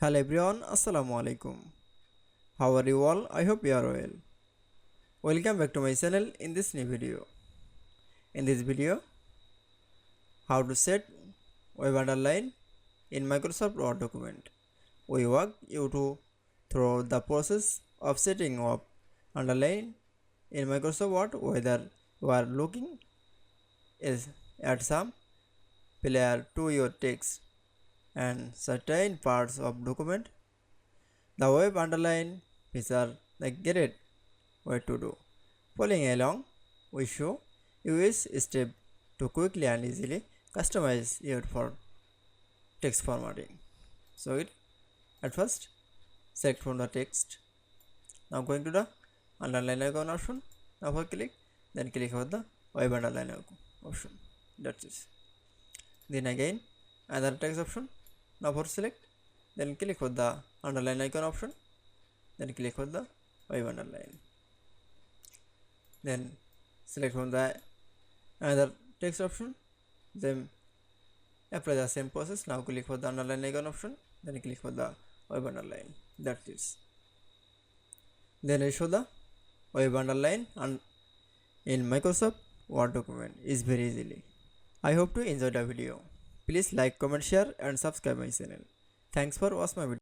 Hello everyone, Assalamu alaikum. How are you all? I hope you are well. Welcome back to my channel in this new video. In this video, how to set web underline in Microsoft Word document. We walk you through the process of setting up underline in Microsoft Word, whether you are looking is at some player to your text and certain parts of document. The web underline feature the great way to do. Following along, we show you each step to quickly and easily customize it for text formatting. So at first select from the text. Now going to the underline icon option. Now for click, then click on the web underline option. That's it. Then again another text option. Now for select, then click on the underline icon option. Then click on the web underline. Then select from the another text option, then apply the same process. Now click for the underline icon option, then click for the web underline. That's it. Then I show the web underline and in Microsoft Word document is very easily. I hope to enjoy the video. Please like, comment, share and subscribe my channel. Thanks for watching my video.